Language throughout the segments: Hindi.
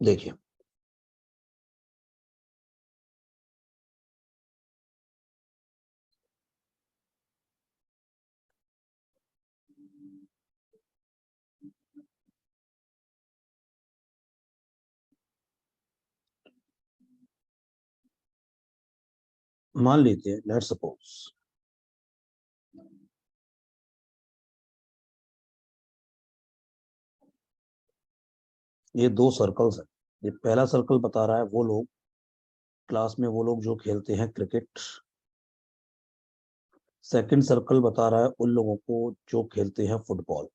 देखिए, मान लेते हैं, लेट्स सपोज ये दो सर्कल्स हैं। ये पहला सर्कल बता रहा है वो लोग क्लास में, वो लोग जो खेलते हैं क्रिकेट। सेकंड सर्कल बता रहा है उन लोगों को जो खेलते हैं फुटबॉल।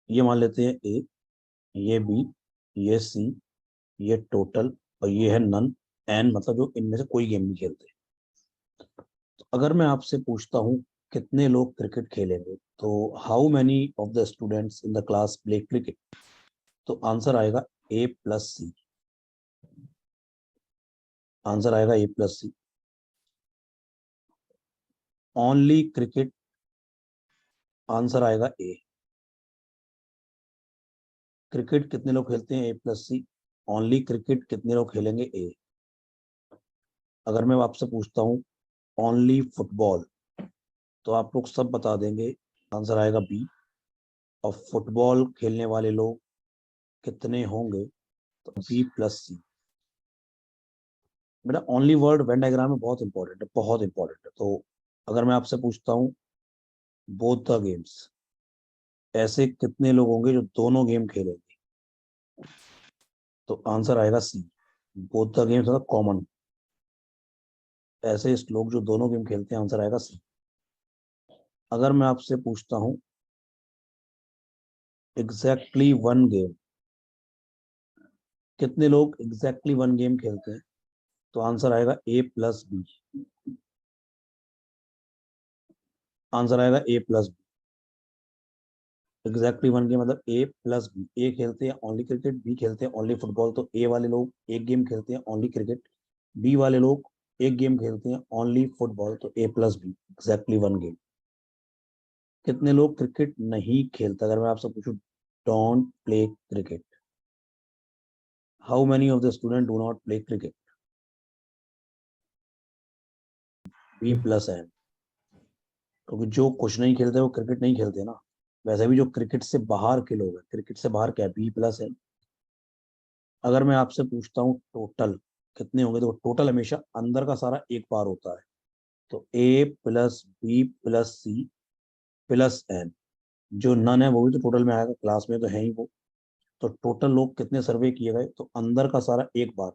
ये मान लेते हैं ए, ये बी, ये सी, ये टोटल, और ये है नन। एन मतलब जो इनमें से कोई गेम नहीं खेलते। तो अगर मैं आपसे पूछता हूँ कितने लोग क्रिकेट खेलेंगे, तो how many of the students in the class play cricket, तो आंसर आएगा ए प्लस सी। आंसर आएगा A plus C. Only cricket, answer आएगा ए। क्रिकेट कितने लोग खेलते हैं, ए प्लस सी। ओनली क्रिकेट कितने लोग खेलेंगे, ए। अगर मैं आपसे पूछता हूँ ओनली फुटबॉल, तो आप लोग सब बता देंगे, आंसर आएगा बी। और फुटबॉल खेलने वाले लोग कितने होंगे, तो बी प्लस सी। बेटा ओनली वर्ड वेन डायग्राम में बहुत इंपॉर्टेंट है, बहुत इंपॉर्टेंट है। तो अगर मैं आपसे पूछता हूँ बोथ द गेम्स, ऐसे कितने लोग होंगे जो दोनों गेम खेलेंगे, तो आंसर आएगा सी। बोथ द गेम्स मतलब कॉमन, ऐसे लोग जो दोनों गेम खेलते हैं, आंसर आएगा सी। अगर मैं आपसे पूछता हूँ एग्जैक्टली वन गेम, कितने लोग एग्जैक्टली वन गेम खेलते हैं, तो आंसर आएगा ए प्लस बी। आंसर आएगा A plus B. Exactly one game मतलब ए प्लस बी। ए खेलते हैं ओनली क्रिकेट, बी खेलते हैं ओनली फुटबॉल, तो ए वाले लोग एक गेम खेलते हैं ओनली क्रिकेट, बी वाले लोग एक गेम खेलते हैं ओनली फुटबॉल, तो A plus B exactly one game. कितने लोग क्रिकेट नहीं खेलते, अगर मैं आपसे पूछूं don't play cricket, how many of the student do not play cricket, B plus N. क्योंकि जो कुछ नहीं खेलते वो क्रिकेट नहीं खेलते ना। वैसे भी जो क्रिकेट से बाहर के लोग हैं, क्रिकेट से बाहर क्या, बी प्लस एन। अगर मैं आपसे पूछता हूँ टोटल कितने होंगे, तो टोटल हमेशा अंदर का सारा एक बार होता है, तो A plus B plus C plus N. जो नन है वो भी तो टोटल में आएगा, क्लास में तो है ही वो। तो टोटल लोग कितने सर्वे किए गए, तो अंदर का सारा एक बार।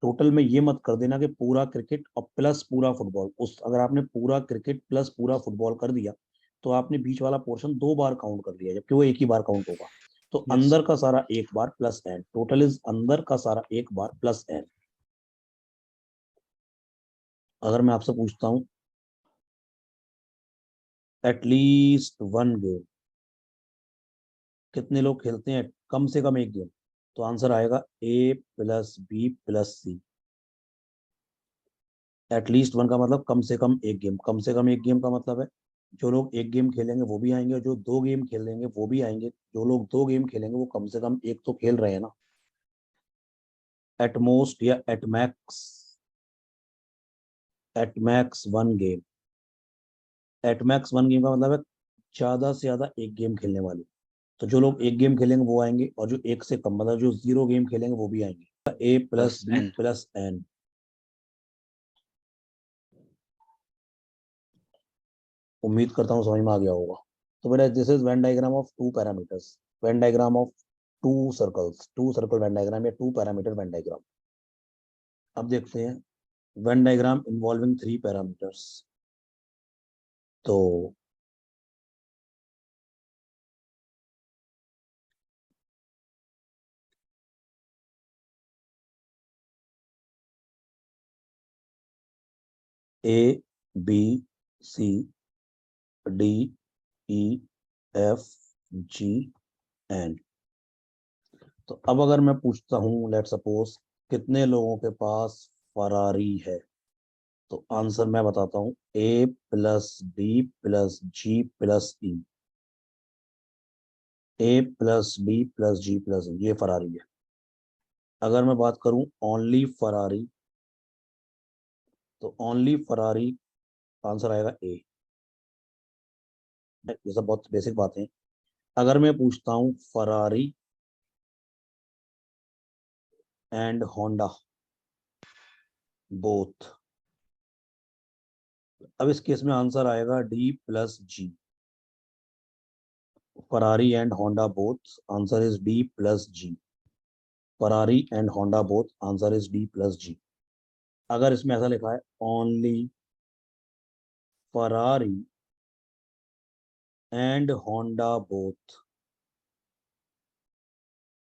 टोटल में ये मत कर देना कि पूरा क्रिकेट और प्लस पूरा फुटबॉल। उस अगर आपने पूरा क्रिकेट प्लस पूरा फुटबॉल कर दिया, तो आपने बीच वाला पोर्शन दो बार काउंट कर लिया, जबकि वो एक ही बार काउंट होगा। तो यस। अंदर का सारा एक बार प्लस एन, टोटल इज अंदर का सारा एक बार प्लस एन। अगर मैं आपसे पूछता हूँ एटलीस्ट वन गेम, कितने लोग खेलते हैं कम से कम एक गेम, तो आंसर आएगा A plus B plus C. At least one का मतलब कम से कम एक गेम, कम से कम एक गेम का मतलब है जो लोग एक गेम खेलेंगे वो भी आएंगे, और जो दो गेम खेलेंगे वो भी आएंगे। जो लोग दो गेम खेलेंगे वो कम से कम एक तो खेल रहे हैं ना। एटमोस्ट या एटमैक्स वन गेम। एटमैक्स वन गेम का मतलब है ज्यादा से ज्यादा एक गेम खेलने वाले। तो जो लोग एक गेम खेलेंगे वो आएंगे, और जो एक से कम मतलब जो जीरो गेम खेलेंगे वो भी आएंगे। A plus plus B N. Plus N. उम्मीद करता हूँ समझ में आ गया होगा। तो बेटा this is Venn diagram of two parameters, Venn diagram of two circle Venn diagram या टू पैरामीटर वेन डायग्राम। अब देखते हैं Venn diagram involving three parameters. तो A B C D E F G N. तो अब अगर मैं पूछता हूँ लेट सपोज कितने लोगों के पास फरारी है, तो आंसर मैं बताता हूँ A plus B plus G plus E. A plus B plus G plus ये फरारी है। अगर मैं बात करूं ओनली फरारी, तो ओनली फरारी आंसर आएगा ए। ये सब बहुत बेसिक बातें हैं। अगर मैं पूछता हूं फरारी एंड होंडा बोथ, अब इस केस में आंसर आएगा D plus G. Ferrari and Honda both, answer is D plus G. Ferrari and Honda both, answer is D plus G. अगर इसमें ऐसा लिखा है only Ferrari and Honda both,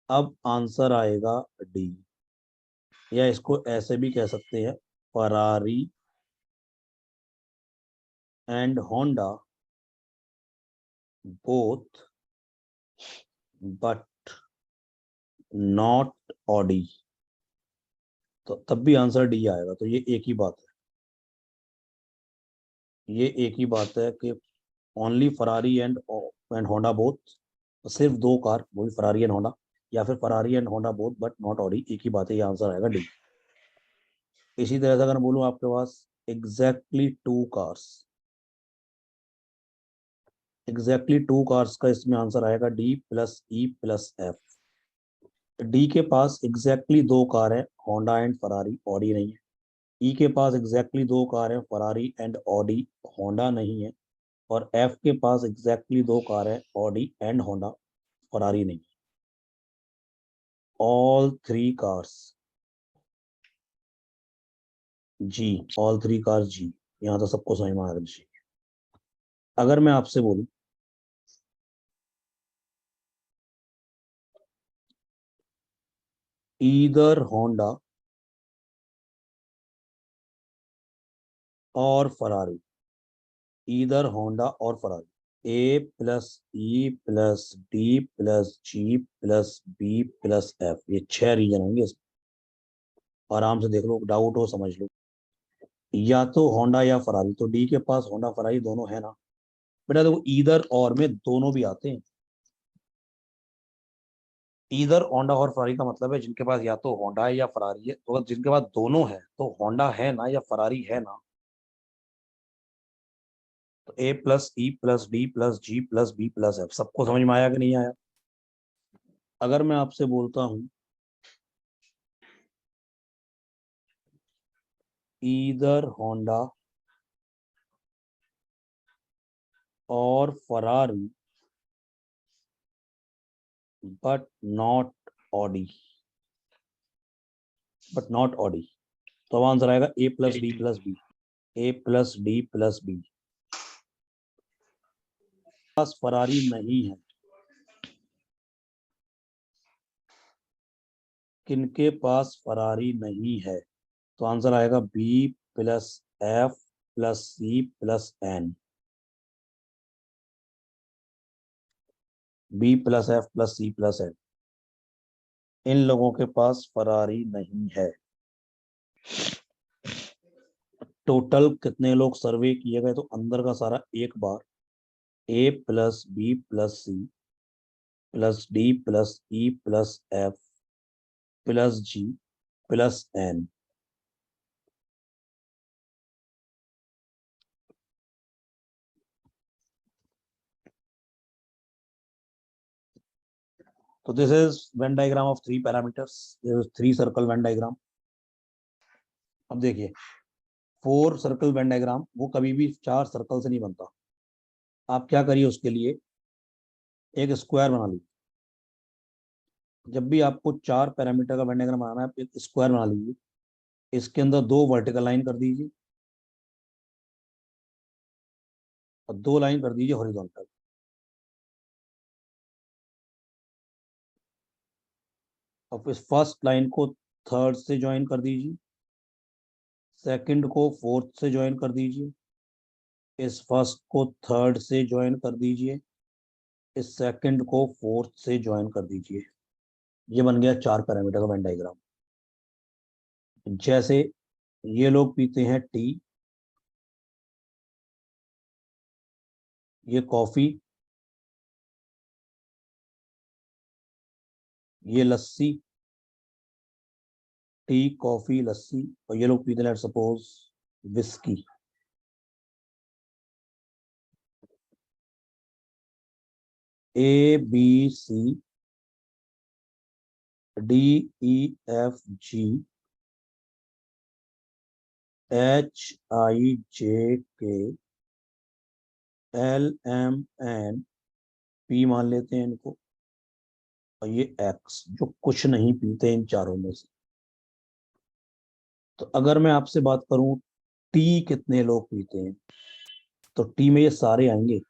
अब आंसर आएगा डी। या इसको ऐसे भी कह सकते हैं Ferrari and Honda both but not Audi, तो तब भी आंसर डी आएगा। तो ये एक ही बात है, ये एक ही बात है कि only Ferrari and Honda both, सिर्फ दो कार, वो भी फरारी एंड होंडा, या फिर Ferrari and Honda both but not Audi, एक ही बात है। ये आंसर आएगा डी। इसी तरह से अगर मैं बोलूं आपके पास exactly two cars, exactly two cars का इसमें आंसर आएगा D plus E plus F. D के पास एग्जैक्टली दो कार है, होंडा एंड फरारी, ऑडी नहीं है। ई के पास एग्जैक्टली दो कार है, फरारी एंड ऑडी, होंडा नहीं है। और एफ के पास एग्जैक्टली दो कार है, ऑडी एंड होंडा, फरारी नहीं। All three cars G, all three cars G. यहाँ तो सबको समझ में आ रही है। अगर मैं आपसे बोलूं ईदर होंडा और फरारी, ईदर होंडा और Ferrari, A plus E plus D plus G plus B plus F, ये 6 रीजन होंगे इसमें। आराम से देख लो, डाउट हो समझ लो। या तो होंडा या फरारी, तो डी के पास होंडा फरारी दोनों है ना। बेटा देखो, ईदर और में दोनों भी आते हैं। ईदर होंडा और फरारी का मतलब है जिनके पास या तो होंडा है या फरारी है। तो अगर जिनके पास दोनों है तो होंडा है ना या फरारी है ना। तो A plus E plus D plus G plus B plus F, सबको समझ में आया कि नहीं आया। अगर मैं आपसे बोलता हूं ईदर होंडा और Ferrari but not Audi, but not Audi, तो अब आंसर आएगा A plus D plus B. A plus D plus B. Pass Ferrari नहीं है, किनके पास फरारी नहीं है, तो आंसर आएगा B plus F plus C plus N. B plus F plus C plus N, इन लोगों के पास फरारी नहीं है। टोटल कितने लोग सर्वे किए गए, तो अंदर का सारा एक बार, A plus B plus C plus D plus E plus F plus G plus N. तो this is Venn diagram of three parameters, three circle Venn diagram. अब देखिए, फोर सर्कल वेन डायग्राम वो कभी भी चार सर्कल से नहीं बनता। आप क्या करिए उसके लिए, एक स्क्वायर बना लीजिए। जब भी आपको चार पैरामीटर का वेन डायग्राम बनाना है, आप एक स्क्वायर बना लीजिए। इसके अंदर दो वर्टिकल लाइन कर दीजिए और दो लाइन कर दीजिए हॉरिजॉन्टल। अब इस फर्स्ट लाइन को थर्ड से ज्वाइन कर दीजिए, सेकंड को फोर्थ से ज्वाइन कर दीजिए, इस फर्स्ट को थर्ड से ज्वाइन कर दीजिए, इस सेकंड को फोर्थ से ज्वाइन कर दीजिए। ये बन गया चार पैरामीटर का वेन डायग्राम। जैसे ये लोग पीते हैं टी, ये कॉफी, ये लस्सी, टी, कॉफी, लस्सी, और ये लोग पीते हैं suppose whisky. A B C D E F G H I J K L M N P मान लेते हैं इनको, और ये एक्स जो कुछ नहीं पीते इन चारों में से। तो अगर मैं आपसे बात करूं टी कितने लोग पीते हैं, तो टी में ये सारे आएंगे,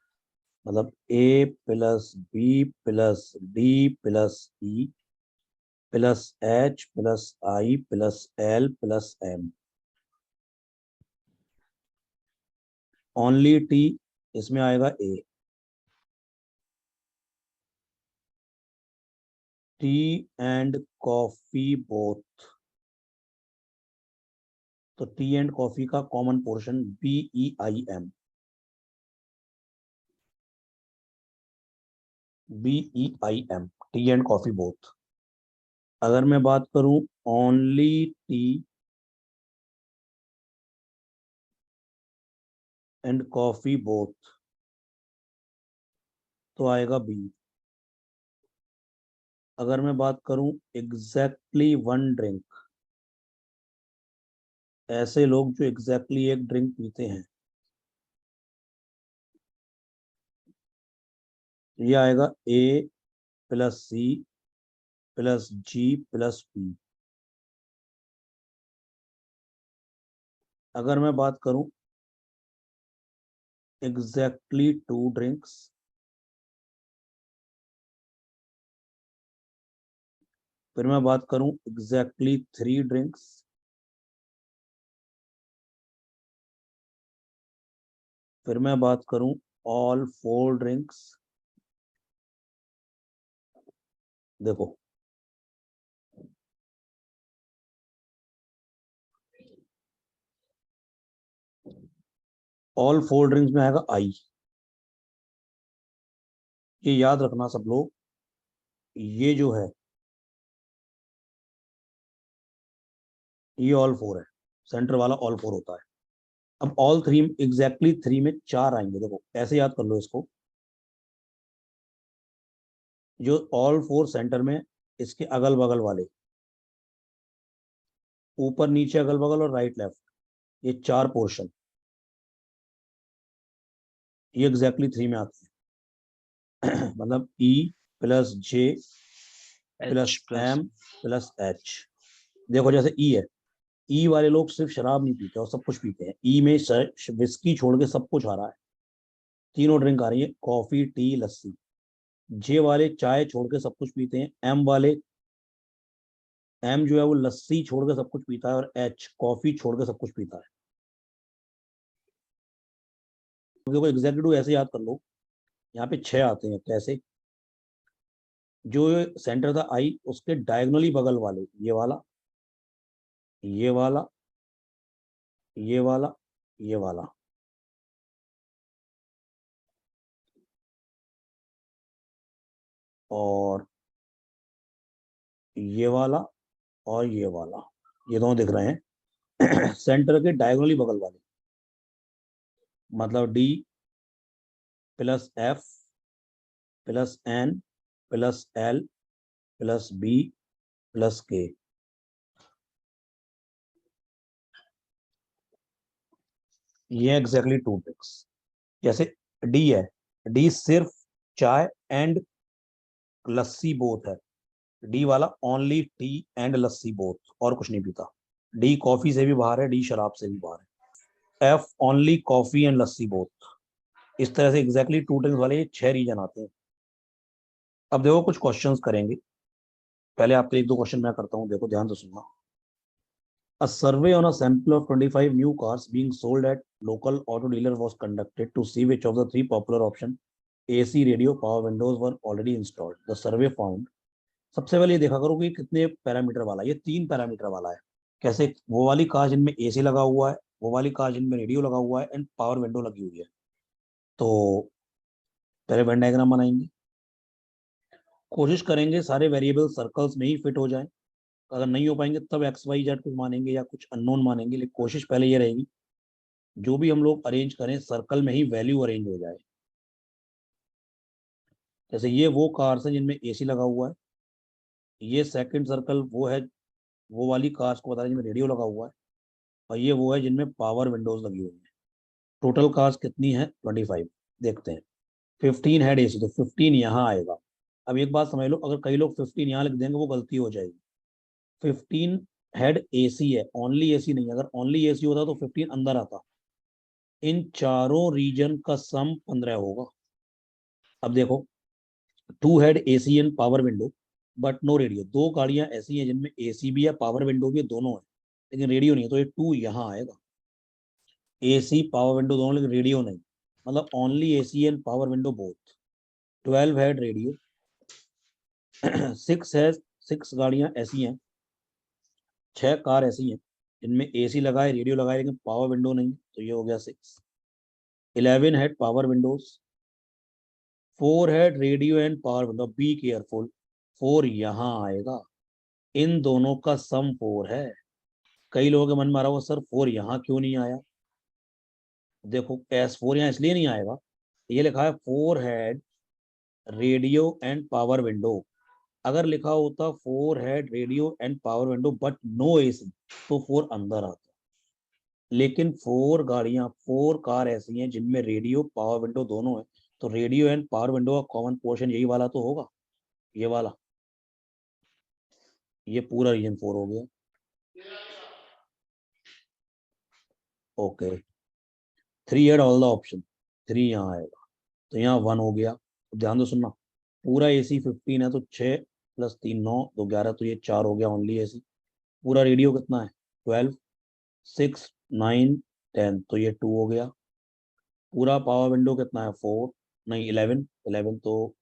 मतलब A plus B plus D plus E plus H plus I plus L plus M. Only tea, इसमें आएगा A. Tea and coffee both, तो टी एंड कॉफी का common portion B E I M, B E I M, tea and coffee both. अगर मैं बात करूं only tea and coffee both, तो आएगा बी। अगर मैं बात करूं एग्जैक्टली वन ड्रिंक, ऐसे लोग जो एग्जैक्टली एक ड्रिंक पीते हैं, ये आएगा A plus C plus G plus P. अगर मैं बात करूं एग्जैक्टली टू ड्रिंक्स, फिर मैं बात करूं एग्जैक्टली थ्री ड्रिंक्स, फिर मैं बात करूं ऑल फोर ड्रिंक्स। देखो ऑल फोर ड्रिंक्स में आएगा आई। ये याद रखना सब लोग, ये जो है ये ऑल फोर है, सेंटर वाला ऑल फोर होता है। अब ऑल थ्री, एग्जैक्टली थ्री में चार आएंगे, देखो ऐसे याद कर लो इसको। जो ऑल फोर सेंटर में, इसके अगल बगल वाले, ऊपर नीचे अगल बगल और राइट लेफ्ट, ये चार पोर्शन, ये एग्जैक्टली थ्री में आते हैं। मतलब ई प्लस जे प्लस एम प्लस एच। देखो जैसे ई है, ई वाले लोग सिर्फ शराब नहीं पीते और सब कुछ पीते हैं। ई में विस्की छोड़ के सब कुछ आ रहा है, तीनों ड्रिंक आ रही है, कॉफी टी लस्सी। जे वाले चाय छोड़ के सब कुछ पीते हैं, एम वाले, एम जो है वो लस्सी छोड़ के सब कुछ पीता है, और एच कॉफी छोड़ के सब कुछ पीता है। तो देखो एग्जैक्टली टू ऐसे याद कर लो, यहाँ पे छह आते हैं कैसे। जो सेंटर था आई, उसके डायगोनली बगल वाले, ये वाला, ये वाला, ये वाला, ये वाला, और ये वाला, और ये वाला, ये दोनों दिख रहे हैं। सेंटर के डायगोनली बगल वाले, मतलब D plus F plus N plus L plus B plus K. ये एग्जैक्टली टू ड्रिंक्स। जैसे डी है, डी सिर्फ चाय एंड लस्सी बोथ है, डी वाला only tea and lassi both, और कुछ नहीं पीता। डी कॉफी से भी बाहर है, डी शराब से भी बाहर है। F only coffee and lassi both. इस तरह से एग्जैक्टली टू ड्रिंक्स वाले ये छह रीजन आते हैं। अब देखो कुछ क्वेश्चंस करेंगे, पहले आपके एक दो क्वेश्चन मैं करता हूँ, देखो ध्यान से सुनना। A survey on a sample of 25 new cars being sold at local auto dealer was conducted to see which of the three popular option AC, radio, power windows were already installed. The survey found, सबसे पहले ये देखा करो कि कितने पैरामीटर वाला है। ये तीन पैरामीटर वाला है। कैसे? वो वाली कार जिनमें एसी लगा हुआ है, वो वाली कार जिनमें रेडियो लगा हुआ है, एंड पावर विंडो लगी हुई है। तो पहले वेन डायग्राम बनाएंगे। कोशिश करेंगे सारे वेरिएबल सर्कल्स में ही फिट हो जाएं। अगर नहीं हो पाएंगे तब एक्स वाई जेड कुछ मानेंगे या कुछ अननोन मानेंगे, लेकिन कोशिश पहले ये रहेगी जो भी हम लोग अरेंज करें सर्कल में ही वैल्यू अरेंज हो जाए। जैसे ये वो कार्स हैं जिनमें एसी लगा हुआ है, ये सेकंड सर्कल वो है, वो वाली कार्स को बता रहे हैं जिनमें रेडियो लगा हुआ है, और ये वो है जिनमें पावर विंडोज लगी हुई है। टोटल कार्स कितनी है? 25। देखते हैं। 15 हेड एसी, तो 15 यहाँ आएगा। अब एक बात समझ लो, अगर कई लोग 15 यहाँ लिख देंगे वो गलती हो जाएगी। 15 हेड एसी है, ओनली एसी नहीं। अगर ओनली एसी होता तो 15 अंदर आता। इन चारों रीजन का सम 15 होगा। अब देखो, 2 had AC and power window but no radio. दो गाड़ियां ऐसी हैं जिनमें एसी भी है पावर विंडो भी है, दोनों है, लेकिन रेडियो नहीं है, तो ये 2 यहाँ आएगा। एसी पावर विंडो दोनों, लेकिन रेडियो नहीं, मतलब only AC and power window both. 12 head radio. 6 है, 6 गाड़ियां ऐसी हैं, 6 कार ऐसी हैं जिनमें एसी लगा है रेडियो लगा है लेकिन पावर विंडो नहीं, तो ये हो गया 6। 11 head power Windows. 4 had radio and power window. Be careful, 4 यहाँ आएगा। इन दोनों का सम 4 है। कई लोगों के मन में आ रहा होगा सर 4 यहाँ क्यों नहीं आया? देखो, S4 यहाँ इसलिए नहीं आएगा, ये लिखा है 4 had radio and power window. अगर लिखा होता 4 had radio and power window but no AC, तो 4 अंदर आता। लेकिन 4 कार ऐसी हैं जिनमें रेडियो पावर विंडो दोनों है, तो रेडियो एंड पावर विंडो का कॉमन पोर्शन यही वाला तो होगा, ये वाला। ये पूरा रीजन 4 हो गया। Okay, 3 head all the option, 3 यहाँ आएगा, तो यहाँ 1 हो गया। तो ध्यान दो, सुनना, पूरा एसी 15 है तो 6 + 3 9, तो 11, तो ये 4 हो गया ओनली एसी। पूरा रेडियो कितना है? 12। 6 9 10, तो ये 2 हो गया। पूरा पावर विंडो कितना है? 4 नहीं 11, 11 तो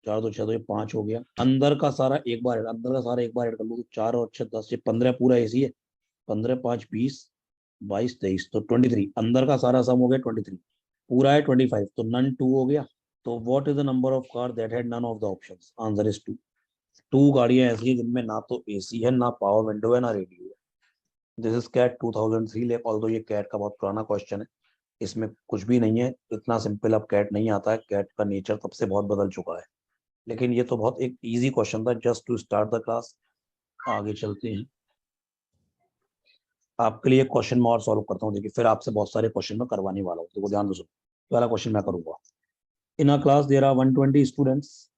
4 तो 6, तो ये 5 हो गया। अंदर का सारा एक बार अंदर का सारा एक बार ऐड कर लो, तो 4 और 6 10, ये 15 पूरा एसी है। 15 5 20 22 23, तो 23 अंदर का सारा सम हो गया 23। पूरा है 25, तो नन 2 हो गया। तो what is the number of car that had none of the options? Answer is 2। 2 गाड़ियां ऐसी हैं जिनमें ना तो एसी है, ना पावर विंडो है, ना रेडियो है। दिस इज कैट 2003, ले ऑल्दो ये कैट का बहुत पुराना क्वेश्चन है, इसमें कुछ भी नहीं है, इतना सिंपल अब कैट नहीं आता है, कैट का नेचर तब से बहुत बदल चुका है। लेकिन ये तो बहुत एक इजी क्वेश्चन था, just to start the class. आगे चलते हैं, आपके लिए क्वेश्चन मैं और सॉल्व करता हूँ। देखिए, फिर आपसे बहुत सारे क्वेश्चन मैं करवाने वाला हूँ, तो ध्यान दो सुनो। पहला क्वेश्चन मैं करूंगा। In a class there are 120 students,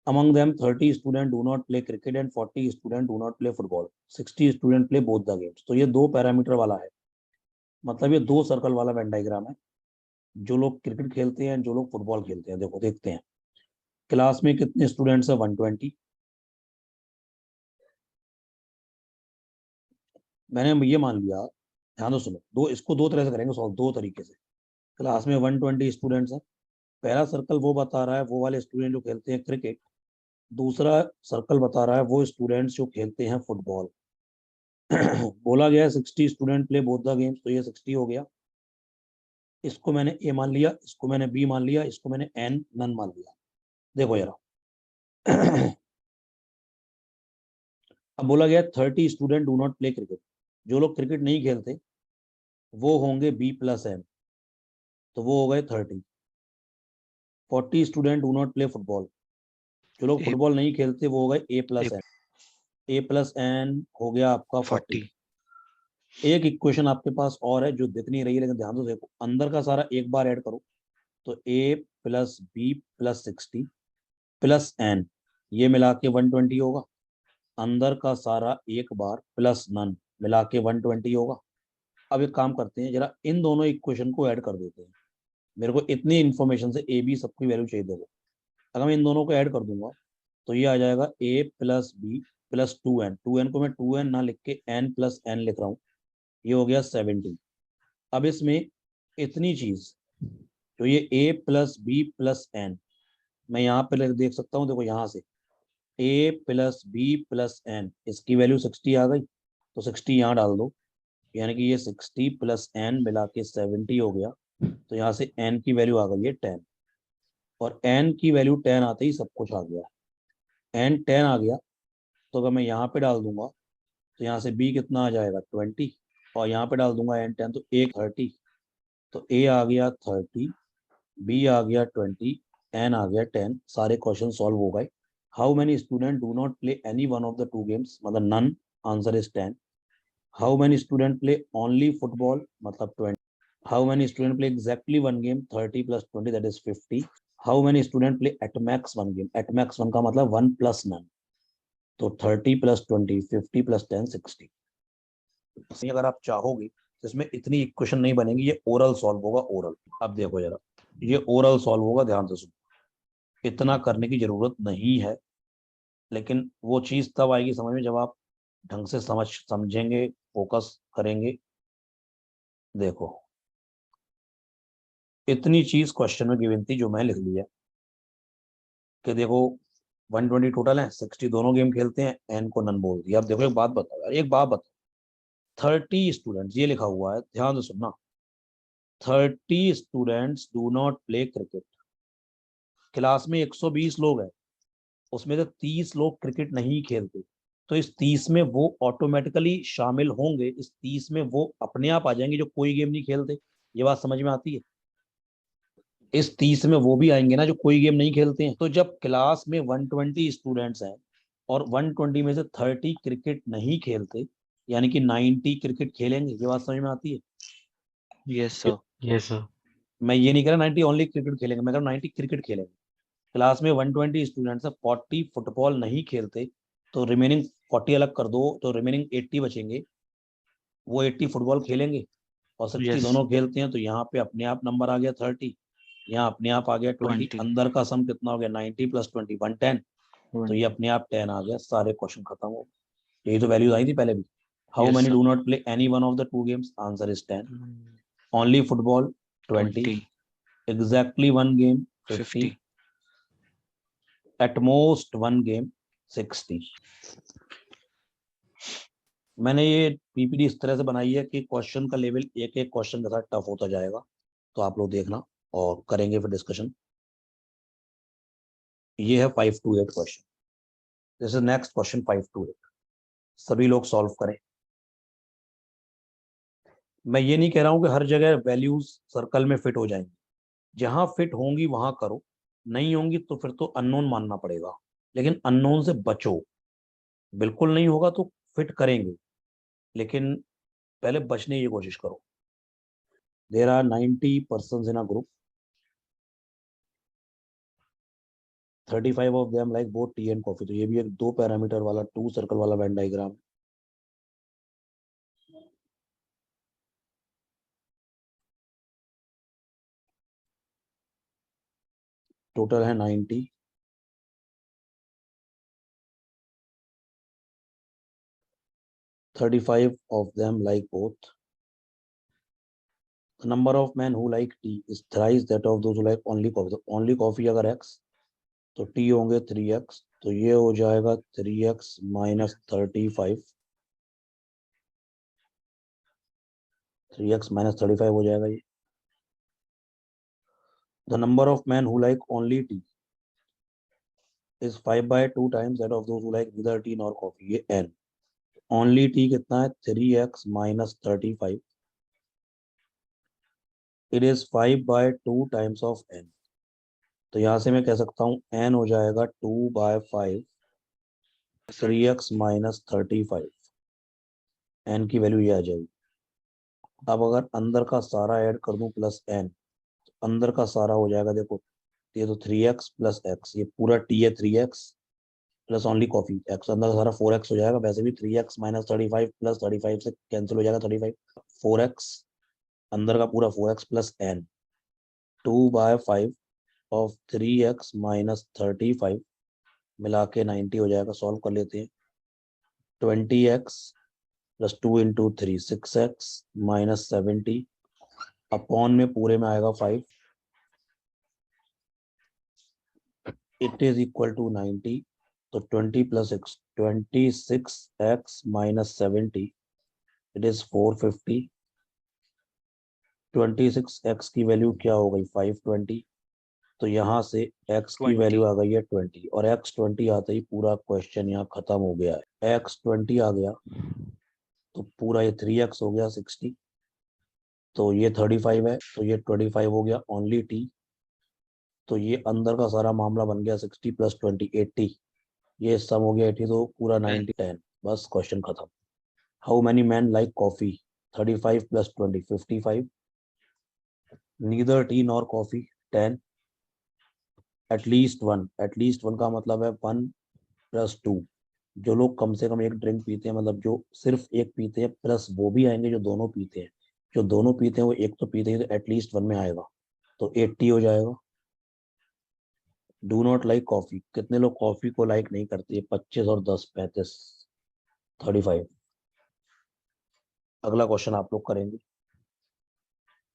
among them 30 students do not play cricket and 40 students do not play football, 60 students play both the games। तो ये 2 पैरामीटर वाला है, मतलब ये 2 सर्कल वाला वेन डायग्राम है। जो लोग क्रिकेट खेलते हैं, जो लोग फुटबॉल खेलते हैं, देखो देखते हैं। क्लास में कितने स्टूडेंट्स है? 120। मैंने ये मान लिया, ध्यान दो सुनो, दो इसको दो तरह से करेंगे सॉल्व, दो तरीके से। क्लास में 120 स्टूडेंट्स हैं। पहला सर्कल वो बता रहा है वो वाले स्टूडेंट जो खेलते हैं क्रिकेट, दूसरा सर्कल बता रहा है वो स्टूडेंट्स जो खेलते हैं फुटबॉल। बोला गया है 60 student play both the games, तो ये 60 हो गया। इसको मैंने ए मान लिया, इसको मैंने बी मान लिया, इसको मैंने एन नन मान लिया। देखो यार, अब बोला गया 30 student do not play cricket. जो लोग क्रिकेट नहीं खेलते वो होंगे B+N, तो वो हो गए 30। 40 student do not play football. जो लोग ए, फुटबॉल नहीं खेलते वो हो गए A+N। ए, A+N हो गया आपका 40। 40। एक इक्वेशन आपके पास और है जो दिख नहीं रही है, लेकिन ध्यान से देखो, अंदर का सारा एक बार ऐड करो, तो A+B+60 प्लस एन, ये मिला के 120 होगा। अंदर का सारा एक बार प्लस नन मिला के 120 होगा। अब एक काम करते हैं, जरा इन दोनों इक्वेशन को ऐड कर देते हैं। मेरे को इतनी इन्फॉर्मेशन से ए बी सबकी वैल्यू चाहिए। देखो, अगर मैं इन दोनों को ऐड कर दूंगा तो ये आ जाएगा A+B+2N। 2N को मैं 2N ना लिख के N+N लिख रहा हूँ, ये हो गया 70। अब इसमें इतनी चीज, जो ये A+B+N, मैं यहाँ पे देख सकता हूँ, देखो यहाँ से A+B+N, इसकी वैल्यू 60 आ गई, तो 60 यहाँ डाल दो, यानी कि ये 60 + N मिला के 70 हो गया। तो यहाँ से N की वैल्यू आ गई है 10। और n की वैल्यू 10 आते ही सब कुछ आ गया, n 10 आ गया, तो अगर मैं यहाँ पे डाल दूंगा तो यहाँ से b कितना आ जाएगा 20, और यहाँ पे डाल दूंगा n 10 तो a 30, तो a आ गया 30, b आ गया 20, n आ गया 10। सारे क्वेश्चन सॉल्व हो गए। How many student do not play any one of the two games, मतलब none, answer is 10। How many student play only football, मतलब 20। How many student play exactly one game, 30 + 20 that is 50। How many student play at max one game, at max one का मतलब 1 + नन, तो 30 + 20 50 + 10 60। अगर आप चाहोगे तो इसमें इतनी इक्वेशन नहीं बनेगी, ये ओरल सॉल्व होगा, ओरल। अब देखो जरा, ये ओरल सॉल्व होगा, ध्यान से सुनो, इतना करने की जरूरत नहीं है, लेकिन वो चीज तब आएगी समझ में जब आप ढंग से समझेंगे, फोकस करेंगे। देखो इतनी चीज क्वेश्चन में गिवन थी जो मैं लिख लिया कि देखो 120 टोटल है, 60 दोनों गेम खेलते हैं, एन को नन बोल दिया। अब देखो एक बात बताओ यार, एक बात बताओ, 30 स्टूडेंट्स, ये लिखा हुआ है, ध्यान से सुनना, 30 students do not play cricket. Class में 120 लोग हैं, उसमें से 30 लोग क्रिकेट नहीं खेलते, तो इस 30 में वो ऑटोमेटिकली शामिल होंगे, इस 30 में वो अपने आप आ जाएंगे जो कोई गेम नहीं खेलते। ये बात समझ में आती है? इस 30 में वो भी आएंगे ना जो कोई गेम नहीं खेलते हैं। तो जब क्लास में 120 स्टूडेंट्स हैं और 120 में से 30 क्रिकेट नहीं खेलते, यानी कि 90 क्रिकेट खेलेंगे। ये बात समझ में आती है? Yes sir. Yes sir. मैं ये नहीं कह रहा 90 ओनली क्रिकेट खेलेंगे, मैं कह रहा 90 क्रिकेट खेलेंगे। क्लास में 120 स्टूडेंट्स है, 40 फुटबॉल नहीं खेलते, तो रिमेनिंग 40 अलग कर दो तो रिमेनिंग 80 बचेंगे, वो 80 फुटबॉल खेलेंगे और 60 यस। दोनों खेलते हैं, तो यहाँ पे अपने आप नंबर आ गया 30, यहाँ अपने आप आ गया 20, 20। अंदर का सम कितना हो गया 90 + 20 110, तो ये 20। अपने आप 10 आ गया। सारे क्वेश्चन खत्म हो गए। यही तो वैल्यूज आई थी पहले भी। How yes many sir. Do not play any one of the two games, answer is 10। Only football 20, 20। Exactly one game 50, 50। At most one game 60। मैंने ये पीपीटी इस तरह से बनाई है कि क्वेश्चन का लेवल एक एक क्वेश्चन के साथ टफ होता जाएगा, तो आप लोग देखना और करेंगे फिर डिस्कशन। ये है 5 to 8 question. This is next question 5 to 8, सभी लोग सॉल्व करें। मैं ये नहीं कह रहा हूं कि हर जगह वैल्यूज सर्कल में फिट हो जाएंगी, जहां फिट होंगी वहां करो, नहीं होंगी तो फिर तो अननोन मानना पड़ेगा, लेकिन अननोन से बचो। बिल्कुल नहीं होगा तो फिट करेंगे, लेकिन पहले बचने की कोशिश करो। There are 90 person in a group, 35 of them like both tea and coffee. तो ये भी एक 2 पैरामीटर वाला 2 सर्कल वाला वेन डायग्राम। टोटल है 90, 35 of them like both. The number of men who like tea is thrice that of those who like only coffee. तो only coffee अगर x तो टी होंगे 3x, तो ये हो जाएगा 3x - 35, 3x - 35 हो जाएगा ये। The number of men who like only tea is 5/2 times that of those who like neither tea nor coffee, ये n। only tea कितना है 3x - 35, it is 5/2 times of n। तो यहाँ से मैं कह सकता हूँ n हो जाएगा 2/5, 3x - 35, n की वैल्यू ये आ जाएगी। अब अगर अंदर का सारा ऐड कर दूं प्लस n, तो अंदर का सारा हो जाएगा, देखो ये तो 3x + x, ये पूरा t है 3x plus only coffee x, अंदर का सारा 4x हो जाएगा। वैसे भी 3x - 35 + 35 से कैंसिल हो जाएगा 35, 4x, अंदर का पूरा 4x plus n, 2/5 of 3x - 35 मिला के 90 हो जाएगा। सॉल्व कर लेते हैं। 20x + 2 × 3 6x - 70 अपॉन में पूरे में आएगा 5, इट इज इक्वल टू 90। तो 20 + x 26x - 70, it is 450। 26x की वैल्यू क्या हो गई 520, तो यहाँ से x की 20. वैल्यू आ गई है 20 और x 20 आते ही पूरा क्वेश्चन यहाँ खत्म हो गया है। x 20 आ गया तो पूरा ये 3x हो गया 60, तो ये 35 है तो ये 25 हो गया ओनली t, तो ये अंदर का सारा मामला बन गया 60 + 20 80, ये सम हो गया 80, तो पूरा 90 10, बस क्वेश्चन खत्म। How many man like coffee, 35 + 20 55, neither T nor coffee 10, at least one का मतलब है 1 + 2, जो लोग कम से कम एक ड्रिंक पीते हैं, मतलब जो सिर्फ एक पीते हैं प्लस वो भी आएंगे जो दोनों पीते हैं, जो दोनों पीते हैं वो एक तो पीते हैं, तो एटलीस्ट 1 में आएगा, तो 80 हो जाएगा। डू नॉट लाइक कॉफी, कितने लोग कॉफी को लाइक नहीं करते, 25 और 10 35 35। अगला क्वेश्चन आप लोग करेंगे।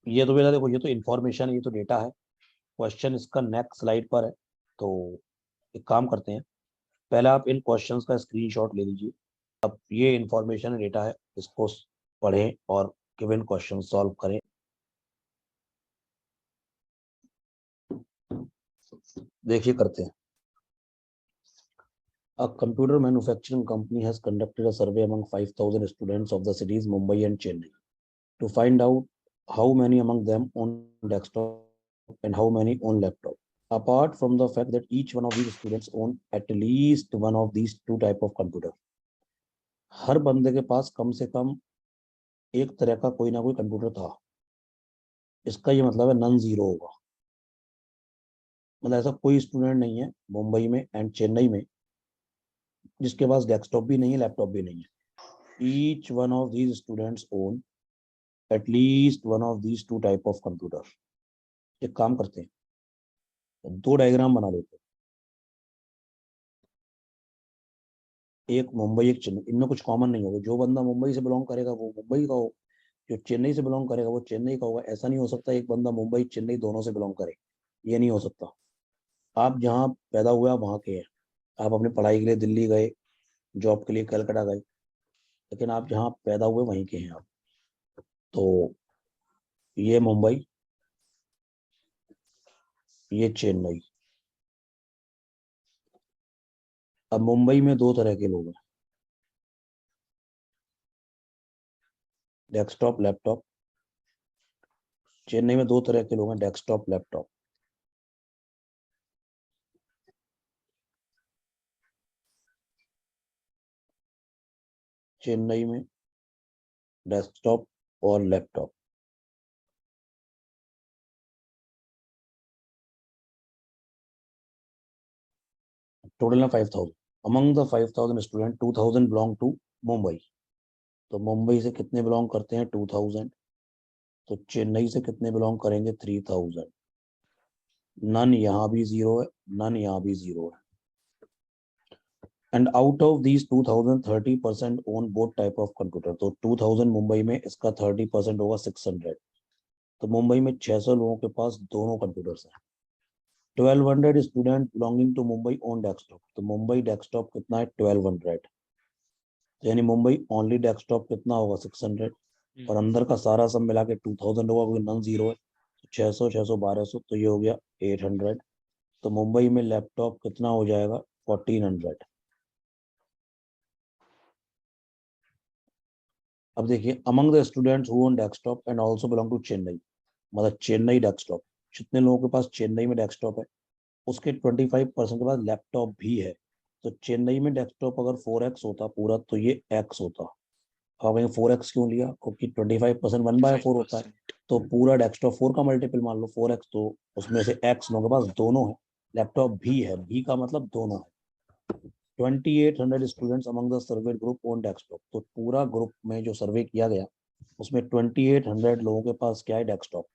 ये तो बेटा देखो, ये तो इन्फॉर्मेशन, ये तो डेटा है, क्वेश्चन इसका नेक्स्ट स्लाइड पर है। तो एक काम करते हैं, पहले आप इन क्वेश्चंस का स्क्रीनशॉट ले लीजिए। अब ये इन्फॉर्मेशन डेटा है, इसको पढ़ें और गिवन क्वेश्चन सॉल्व करें। देखिए करते हैं। A computer manufacturing company has conducted a survey among 5,000 students of the cities Mumbai and Chennai to find out how many among them own desktop and how many own laptop. Apart from the fact that each one of these students own at least one of these two type of computer, हर बंदे के पास कम से कम एक तरह का कोई ना कोई कंप्यूटर था। इसका ये मतलब है नन जीरो होगा, मतलब ऐसा कोई स्टूडेंट नहीं है मुंबई में एंड चेन्नई में जिसके पास डेस्कटॉप भी नहीं है, लैपटॉप भी नहीं है। Each one of these students own at least one of these two type of computer. एक काम करते हैं, दो डायग्राम बना लेते हैं, एक मुंबई एक चेन्नई, इनमें कुछ कॉमन नहीं होगा। जो बंदा मुंबई से बिलोंग करेगा वो मुंबई का हो, जो चेन्नई से बिलोंग करेगा वो चेन्नई का होगा। ऐसा नहीं हो सकता एक बंदा मुंबई चेन्नई दोनों से बिलोंग करे, ये नहीं हो सकता। आप जहाँ पैदा हुए आप वहाँ के हैं, आप अपनी पढ़ाई के लिए दिल्ली गए, जॉब के लिए कलकत्ता गए, लेकिन आप जहाँ पैदा हुए वहीं के हैं आप। तो ये मुंबई, ये चेन्नई। अब मुंबई में दो तरह के लोग हैं, डेस्कटॉप लैपटॉप। चेन्नई में दो तरह के लोग हैं, डेस्कटॉप लैपटॉप। चेन्नई में डेस्कटॉप और लैपटॉप। टोटल है 5,000। Among the 5,000 student 2,000 belong to Mumbai. तो मुंबई से कितने बिलोंग करते हैं 2,000, तो चेन्नई से कितने बिलोंग करेंगे 3,000। नन यहाँ भी जीरो है, नन यहाँ भी जीरो है। And out of these 2,000 30% own both type of computer. तो 2,000 मुंबई में, इसका 30% होगा 600। तो मुंबई में 600 लोगों के पास दोनों कंप्यूटर्स हैं। 1,200 student belonging to Mumbai own desktop. तो मुंबई डेस्कटॉप कितना है 1,200, तो यानी मुंबई ओनली डेस्कटॉप कितना होगा 600, और अंदर का सारा सब मिला के 2,000 होगा क्योंकि नन जीरो है। 600 600 1200, तो ये हो गया 800। तो मुंबई में लैपटॉप कितना हो जाएगा 1,400। अब देखिए, among the students who own desktop and also belong to Chennai, मतलब चेन्नई डेस्कटॉप, जितने लोगों के पास चेन्नई में डेस्कटॉप है उसके 25% के पास लैपटॉप भी है। तो चेन्नई में डेस्कटॉप अगर 4x होता पूरा तो ये x होता। अब यहाँ 4x क्यों लिया, क्योंकि 25% 1/4 होता है, 5%. तो पूरा डेस्कटॉप 4 का मल्टीपल मान लो 4x, तो उसमें से x लोगों के पास दोनों है, लैपटॉप भी है, भी का मतलब दोनों है। 2,800 students among the survey group on desktop. तो पूरा ग्रुप में जो सर्वे किया गया उसमें 2,800 लोगों के पास क्या है डेस्कटॉप।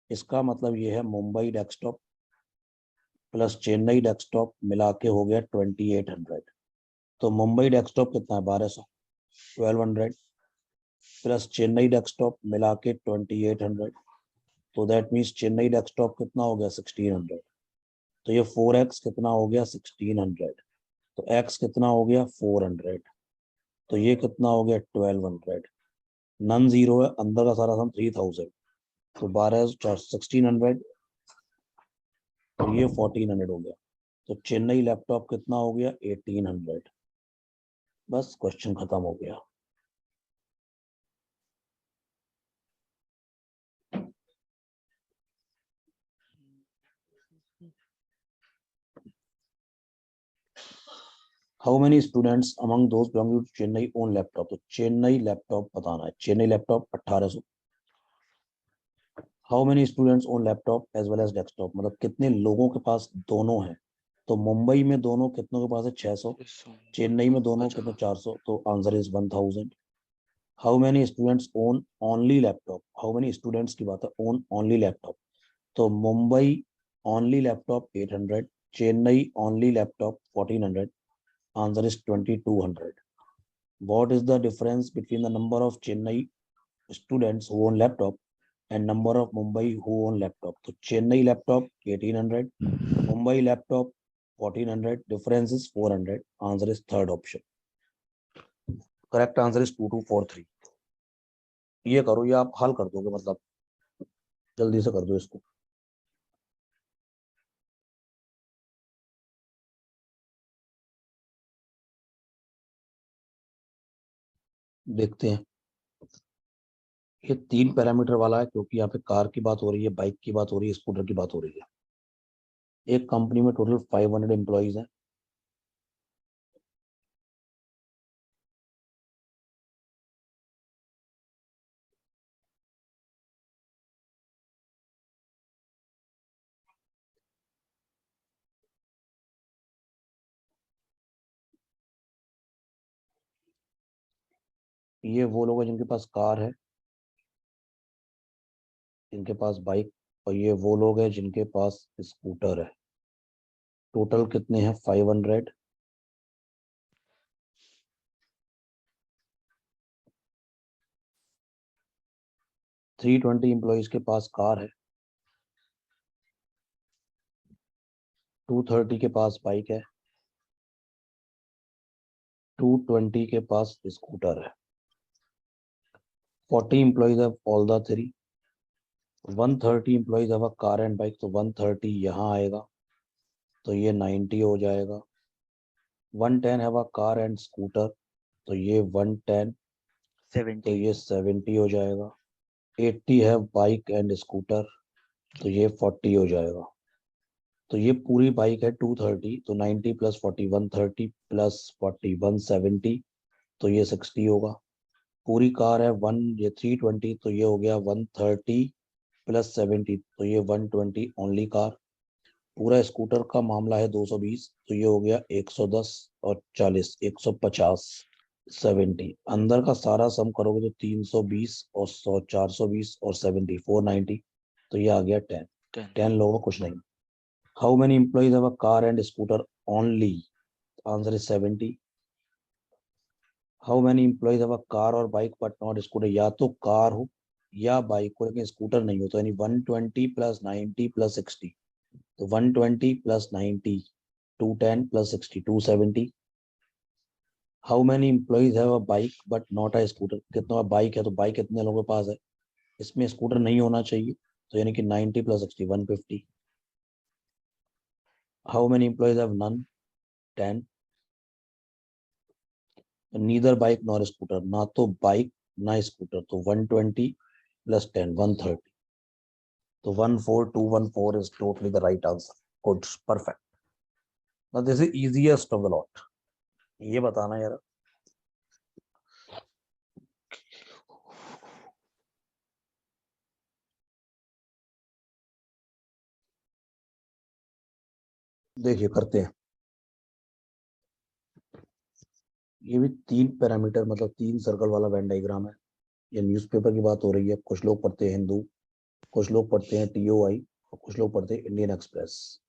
इसका मतलब ये है Mumbai desktop plus Chennai desktop मिला के हो गया 2,800। तो मुंबई डेस्कटॉप कितना है 1,200, 1,200 प्लस चेन्नई डेस्कटॉप मिला के 2,800, तो दैट मीन्स चेन्नई डेस्कटॉप कितना हो गया 1,600। तो ये 4x कितना हो गया 1,600, तो x कितना हो गया 400, तो ये कितना हो गया 1,200। नन जीरो है, अंदर का सारा सम 3,000, तो 12 1600 और ये 1400 हो गया। तो चेन्नई लैपटॉप कितना हो गया? 1800। बस क्वेश्चन खत्म हो गया। How many students among those belonging to Chennai own laptop? तो चेन्नई लैपटॉप बताना है। Chennai laptop 1800। How many students own laptop as well as desktop, मतलब कितने लोगों के पास दोनों है? तो मुंबई में दोनों कितनों के पास है? 600। चेन्नई में दोनों कितने? 400। तो answer is 1000। How many students own only laptop? How many students की बात है, ओन ओनली लैपटॉप। तो Mumbai only laptop 800, Chennai only laptop 1400। Answer is 2200। What is the difference between the number of Chennai students who own laptop and number of Mumbai who own laptop? तो Chennai laptop 1800, Mumbai laptop 1400. Difference is 400. Answer is third option. Correct answer is 2243. ये करो, ये आप हल कर दोगे, मतलब जल्दी से कर दो इसको। देखते हैं। ये 3 पैरामीटर वाला है, क्योंकि यहाँ पे कार की बात हो रही है, बाइक की बात हो रही है, स्कूटर की बात हो रही है। एक कंपनी में टोटल 500 एम्प्लॉइज हैं। ये वो लोग हैं जिनके पास कार है, जिनके पास बाइक, और ये वो लोग हैं जिनके पास स्कूटर है। टोटल कितने हैं? 500। 320 एम्प्लॉइज के पास कार है, 230 के पास बाइक है, 220 के पास स्कूटर है। 40 employees have all the three. 130 employees have a car and bike, तो 130 यहाँ आएगा, तो ये 90 हो जाएगा। 110 have a car and scooter, तो ये 110, तो 70. ये 70 हो जाएगा। 80 है बाइक एंड स्कूटर, तो ये 40 हो जाएगा। तो ये पूरी बाइक है 230, तो 90 प्लस 40 130 प्लस 40 170, तो ये 60 होगा। पूरी कार है ये 320, तो ये हो गया 130 प्लस 70, तो ये 120 ओनली कार। पूरा स्कूटर का मामला है 220, तो ये हो गया 110 और 40 150 70। अंदर का सारा सम करोगे तो 320 और 100 420 और 70 490, तो ये आ गया 10। 10. 10 लोगों को कुछ नहीं। How many employees have a car and scooter only? Answer is 70। How many employees have a car और बाइक बट नॉट स्कूटर? या तो कार हो या बाइक हो, लेकिन स्कूटर नहीं हो, तो यानी 120 प्लस 90 प्लस 60, तो 120 plus 90 210 plus 60 270। How many employees have a bike but not a scooter? कितना बाइक है, तो बाइक कितने लोगों के पास है, इसमें स्कूटर नहीं होना चाहिए, तो यानी कि 90 plus 60 150। How many employees have none? 10। Neither bike nor scooter, ना तो बाइक ना स्कूटर, तो 120 प्लस 10 130, तो 14214 is totally the right answer. Good, perfect. Now this is easiest of the lot. ये बताना यार। देखिए करते हैं। ये भी 3 पैरामीटर, मतलब 3 सर्कल वाला वेन डायग्राम है। ये न्यूज़पेपर की बात हो रही है। कुछ लोग पढ़ते हैं हिंदू, कुछ लोग पढ़ते हैं TOI, और कुछ लोग पढ़ते हैं Indian express.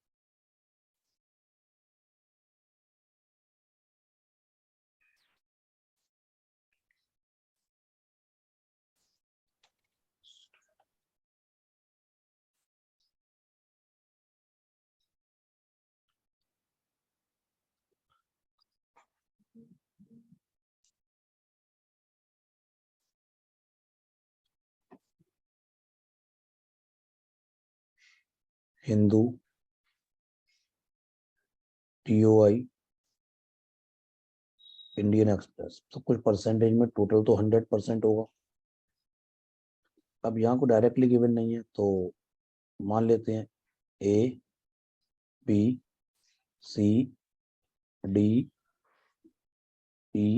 Hindu, TOI, Indian express. तो कुछ परसेंटेज में टोटल तो 100% होगा। अब यहाँ को डायरेक्टली गिवन नहीं है तो मान लेते हैं A, B, C, D, E,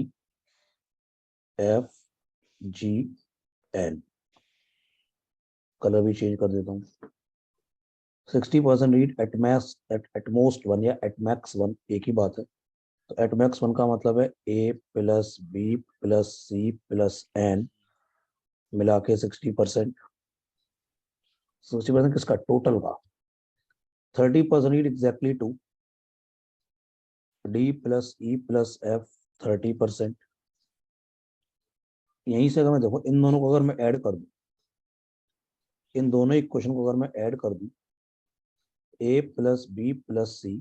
F, G, N। Colour भी चेंज कर देता हूँ। 60% read at max, at most 1 या एट मैक्स 1, एक ही बात है। तो एट मैक्स 1 का मतलब है A plus B plus C plus N मिला के 60%। 60% किसका? टोटल का। 30% read exactly two D plus E plus F 30%। यहीं से अगर मैं देखो इन दोनों को अगर मैं ऐड कर दूं, इन दोनों इक्वेशन को अगर मैं ऐड कर दूं, A plus B plus C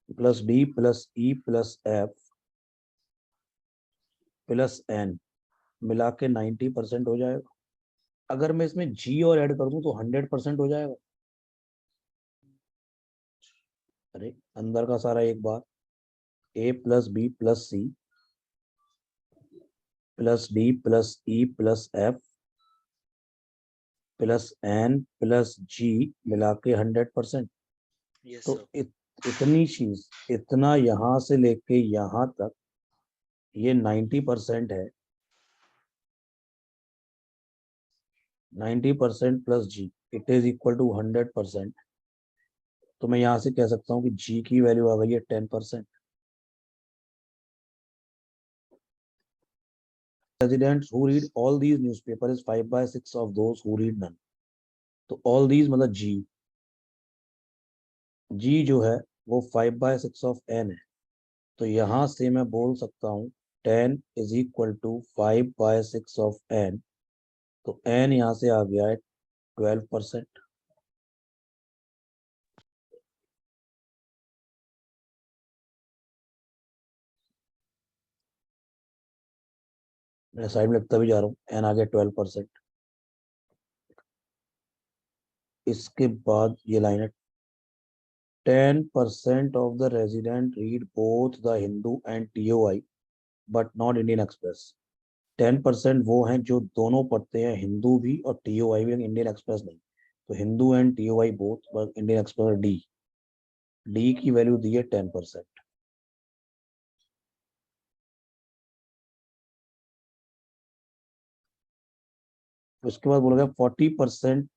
plus D plus E plus F plus N मिला के 90% हो जाएगा। अगर मैं इसमें G और ऐड कर दूं तो 100% हो जाएगा। अरे अंदर का सारा एक बार, A plus B plus C plus D plus E plus F plus N plus G मिला के 100%। Yes, तो sir. इतनी चीज, इतना यहां से लेके यहां तक ये 90% है। 90% plus G it is equal to 100%। तो मैं यहां से कह सकता हूँ कि G की वैल्यू आ गई है 10%। Residents who read all these newspaper is 5/6 of those who read none। तो all these मतलब G जो है वो 5/6 ऑफ N है। तो यहां से मैं बोल सकता हूँ 10 is equal to 5/6 of N। तो N यहाँ से आ गया है 12%। मैं साइड में लिखता भी जा रहा हूँ, N आ गया 12%। इसके बाद ये लाइन है 10% of the resident read both the Hindu and TOI but not Indian Express। 10% वो हैं जो दोनों पढ़ते हैं, हिंदू भी और TOI भी, इंडियन एक्सप्रेस नहीं। तो Hindu and TOI both, but Indian Express D. D की वैल्यू दी है 10%। उसके बाद बोला गया 40%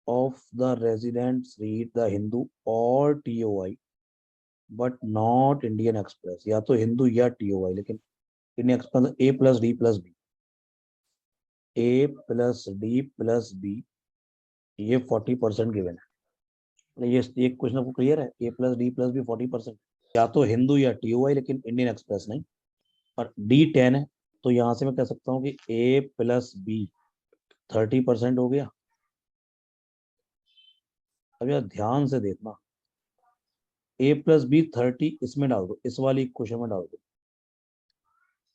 of the residents read the Hindu और TOI but not Indian Express. या तो हिंदू या TOI, लेकिन Indian Express A plus D plus B. A plus D plus B, ये 40% गिवन है। ये एक क्वेश्चन आपको क्लियर है? A plus D plus B 40%। या तो हिंदू या TOI, लेकिन इंडियन एक्सप्रेस नहीं। और D 10 है, तो यहां से मैं कह सकता हूँ कि A प्लस बी 30% हो गया। अब यार ध्यान से देखना, A प्लस बी 30 इसमें डाल दो, इस वाली इक्वेशन में डाल दो,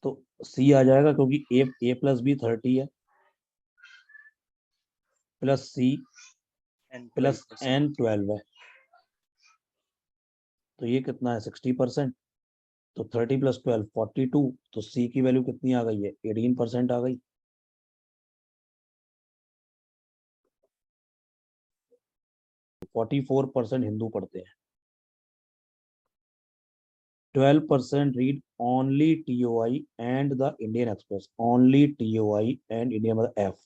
तो C आ जाएगा, क्योंकि A प्लस बी 30 है plus C And plus 12%. N 12 है। तो ये कितना है? 60%। तो 30 प्लस 12 42। तो C की वैल्यू कितनी आ गई है? 18% आ गई। तो 44% हिंदू पढ़ते हैं। 12% read only TOI and the Indian Express। only TOI and Indian मतलब F।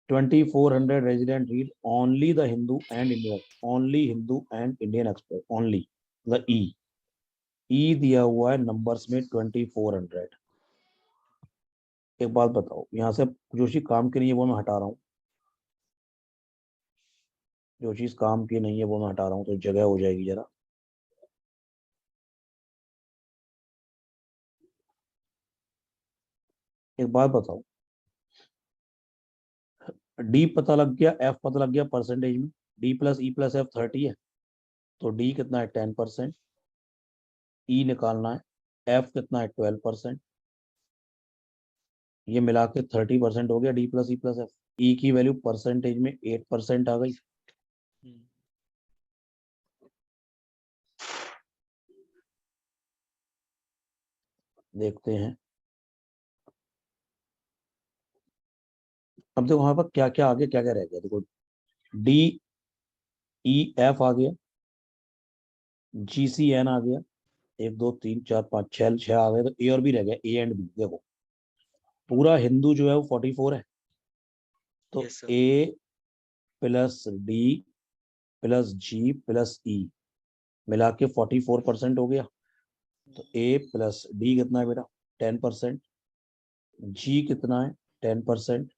2400 resident read only the Hindu and Indian, only Hindu and Indian Express, only the E दिया हुआ है नंबर्स में 2400। एक बात बताओ, यहाँ से जो चीज काम की नहीं है वो मैं हटा रहा हूँ, जो चीज काम की नहीं है वो मैं हटा रहा हूँ, तो जगह हो जाएगी जरा। एक बात बताओ, डी पता लग गया, एफ पता लग गया परसेंटेज में। D plus E plus F 30 है, तो डी कितना है? 10%। ई निकालना है, एफ कितना है? 12%। ये मिला के 30% हो गया D plus E plus F. E की वैल्यू परसेंटेज में 8% आ गई। Hmm. देखते हैं अब देखो वहां पर क्या क्या आगे क्या क्या रह गया। देखो डी ई एफ आ गया, जी सी एन आ गया, 1 2 3 4 5 6 6 आ गए, तो ए और बी रह गया, ए एंड बी। देखो पूरा हिंदू जो है वो 44 है, तो Yes, sir. ए plus D plus G plus ई मिला के 44% हो गया। तो ए प्लस डी कितना है बेटा, 10%। जी कितना है, 10%।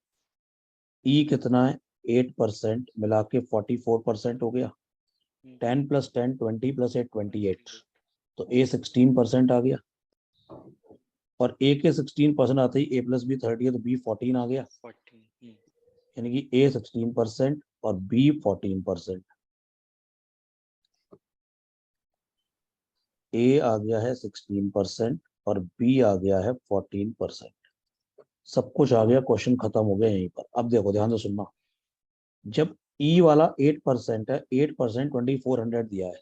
ई कितना है, 8%। मिला के 44% हो गया। Hmm. 10 + 10 20 + 8 28। 28. तो ए 16% आ गया, और ए के 16% आते ही ए प्लस बी 30 है, तो बी 14 आ गया। 14. Hmm. यानी कि ए 16% और बी 14%। ए आ गया है 16% और बी आ गया है 14%। सब कुछ आ गया, क्वेश्चन खत्म हो गया यहीं पर। अब देखो ध्यान से सुनना, जब ई वाला 8% है, 8% 2400 दिया है,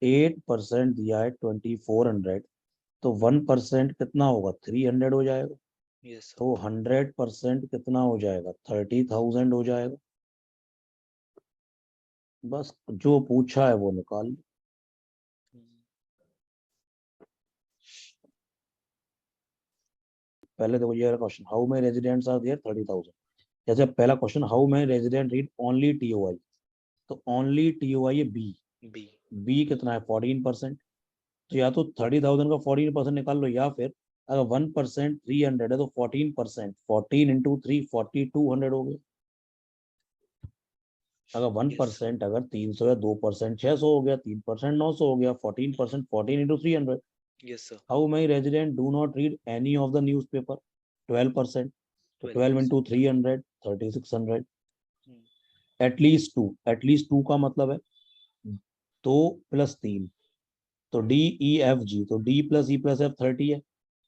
8% दिया है 2400, तो 1% कितना होगा, 300 हो जाएगा। Yes, sir. तो 100% कितना हो जाएगा, 30,000 हो जाएगा। बस जो पूछा है वो निकाल लो। Hmm. पहले देखो ये question, how many residents are there, 30,000। जैसे पहला question, how many resident read only TOI, तो ओनली टीओआई है बी। B. बी कितना है, 14%। तो या तो 30,000 का 14% निकाल लो, या फिर अगर 1% 300 है, तो 14%, 14 × 3 4200 हो गया। अगर वन Yes. परसेंट अगर 300 है, 2% 600 हो गया, 3% 900 हो गया, 14% 14 × 300। Yes, sir. How many resident do not read any of the newspaper, 12%। तो 12 12%. × 300 3600। Hmm. एटलीस्ट टू का मतलब है 2 + 3। तो डी ई एफ जी, तो D plus E plus F 30 है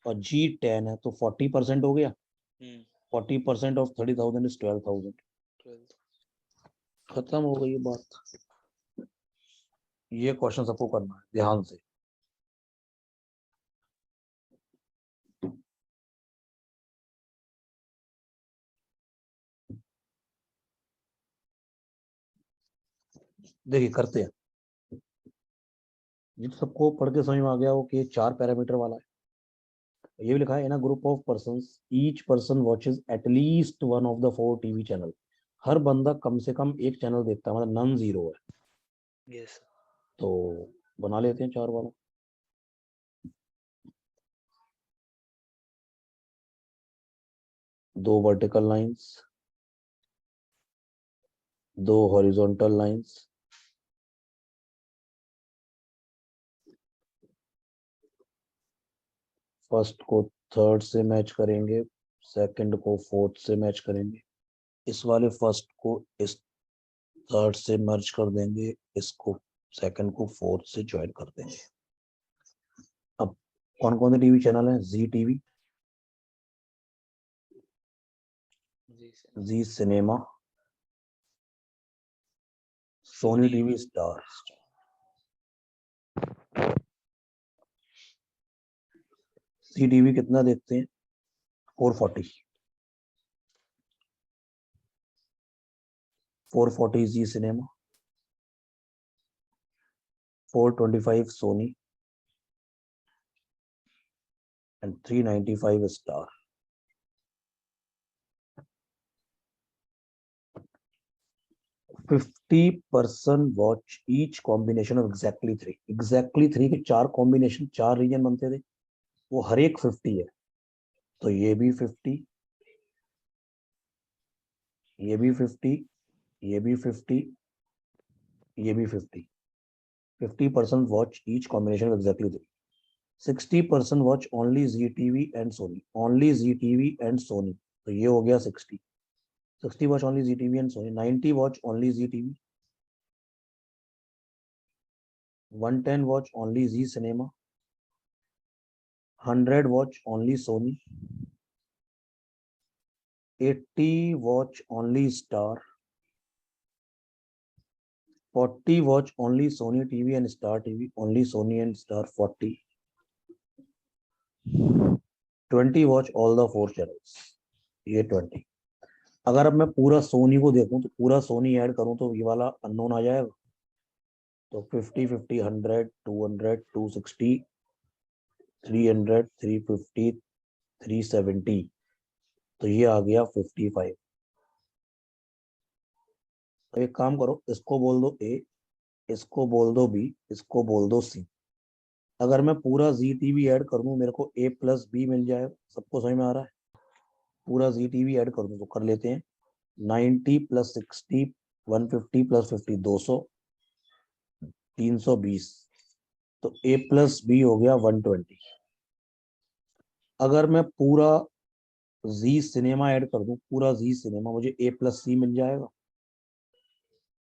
और जी 10 है, तो 40% हो गया। Hmm. 40% of 30,000 is 12,000। 12. खत्म हो गई ये बात। ये क्वेश्चन सबको करना है ध्यान से। देखिए करते हैं। ये तो सबको पढ़ के समझ में आ गया हो कि ये 4 पैरामीटर वाला है। ये भी लिखा है, in a group of persons each person watches at least one of the 4 TV channel. हर बंदा कम से कम एक चैनल देखता है, मतलब नन जीरो है। Yes, sir. तो बना लेते हैं 4 वाला। 2 vertical lines, 2 horizontal lines, first को थर्ड से मैच करेंगे, सेकंड को फोर्थ से मैच करेंगे, इस वाले फर्स्ट को इस थर्ड से मर्ज कर देंगे, इसको सेकंड को फोर्थ से ज्वाइन कर देंगे। अब कौन कौन से टीवी चैनल हैं, जी टीवी, जी sir. Zee Cinema, Sony TV Star. Zee TV कितना देखते हैं, 440। 440 Zee Cinema, 425 Sony and 395 Star. 50% watch each combination of exactly three के 4 कॉम्बिनेशन, 4 रीजन बनते थे, वो हर एक 50 है। तो ये भी 50, ये भी 50, ये भी 50, ये भी 50। 50% watch each combination of exactly three. 60% watch only Zee TV and Sony, only Zee TV and Sony, तो ये हो गया 60। 60 watch only Zee TV and Sony. 90 watch only Zee TV. 110 watch only Zee cinema. 100 watch only Sony. 80 watch only Star, 40 watch only Sony TV and Star TV, only Sony and Star 40, 20 watch all the 4 channels, ये 20। अगर अब मैं पूरा सोनी को देखूं तो पूरा सोनी ऐड करूं तो ये वाला अननोन आ जाएगा। तो 50 50 100 200 260 300 350 370, तो ये आ गया 55। तो एक काम करो, इसको बोल दो ए, इसको बोल दो बी, इसको बोल दो सी। अगर मैं पूरा जी टीवी ऐड कर दूं मेरे को ए प्लस बी मिल जाएगा। सबको समझ में आ रहा है? पूरा जी टीवी ऐड कर दूं तो कर लेते हैं। 90 प्लस 60 150 प्लस 50 200 320, तो ए प्लस बी हो गया 120। अगर मैं पूरा जी सिनेमा ऐड कर दूं, पूरा जी सिनेमा, मुझे ए प्लस सी मिल जाएगा।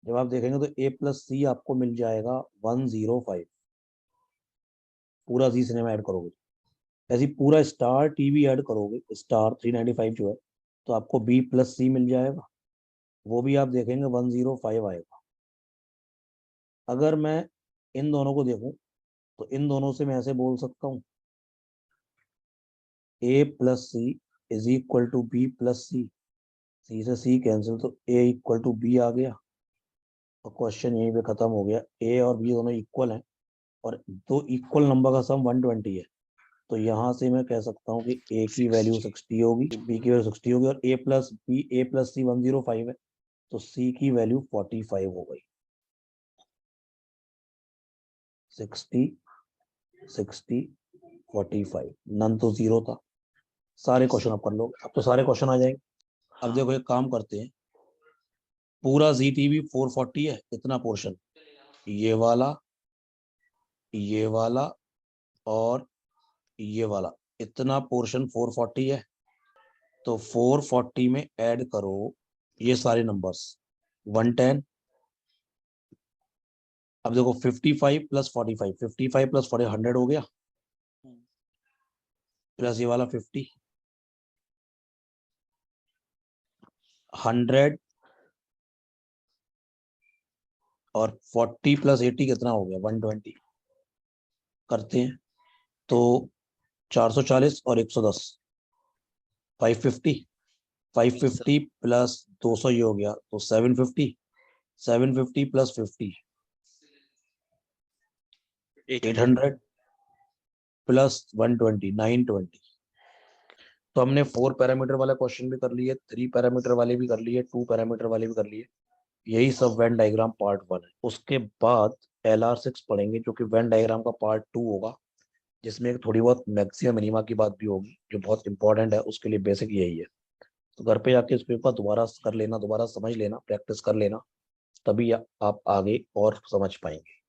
जब आप देखेंगे तो ए प्लस सी आपको मिल जाएगा 105, पूरा जी सिनेमा ऐड करोगे। ऐसे ही पूरा स्टार टीवी ऐड करोगे, स्टार 395 जो है, तो आपको बी प्लस सी मिल जाएगा, वो भी आप देखेंगे 105 आएगा। अगर मैं इन दोनों को देखूं तो इन दोनों से मैं ऐसे बोल सकता हूँ A plus C is equal to B plus C, C से सी कैंसिल, तो ए इक्वल टू बी आ गया और क्वेश्चन यहीं पे खत्म हो गया। ए और बी दोनों इक्वल हैं और दो इक्वल नंबर का सम 120 है, तो यहाँ से मैं कह सकता हूँ कि ए की वैल्यू 60 होगी, बी की वैल्यू 60 होगी, और ए प्लस सी 105 है, तो सी की वैल्यू 45 हो गई। 60 60 45, नन तो जीरो था। सारे क्वेश्चन आप कर लो, अब तो सारे क्वेश्चन आ जाएंगे। अब देखो एक काम करते हैं, पूरा जी टीवी 440 है, इतना पोर्शन, ये वाला, ये वाला और ये वाला, इतना पोर्शन 440 है। तो 440 में ऐड करो ये सारे नंबर्स 110। अब देखो 55 प्लस 45, 55 प्लस 40 100 हो गया, प्लस ये वाला 50, 100 और 40 प्लस 80 कितना हो गया 120। करते हैं तो 440 और 110 550, 550 प्लस 200 ये हो गया तो 750, 750 प्लस 50 800 प्लस 120 920। तो हमने 4 पैरामीटर वाला क्वेश्चन भी कर लिए, 3 पैरामीटर वाले भी कर लिए, 2 पैरामीटर वाले भी कर लिए। यही सब वेन डायग्राम पार्ट 1 है। उसके बाद LR6 पढ़ेंगे जो कि वेन डायग्राम का पार्ट 2 होगा, जिसमें एक थोड़ी बहुत मैक्सिमम मिनिमा की बात भी होगी जो बहुत इंपॉर्टेंट है। उसके लिए बेसिक यही है। तो घर पे जाके इस पेपर दोबारा कर लेना, दोबारा समझ लेना, प्रैक्टिस कर लेना, तभी आप आगे और समझ पाएंगे।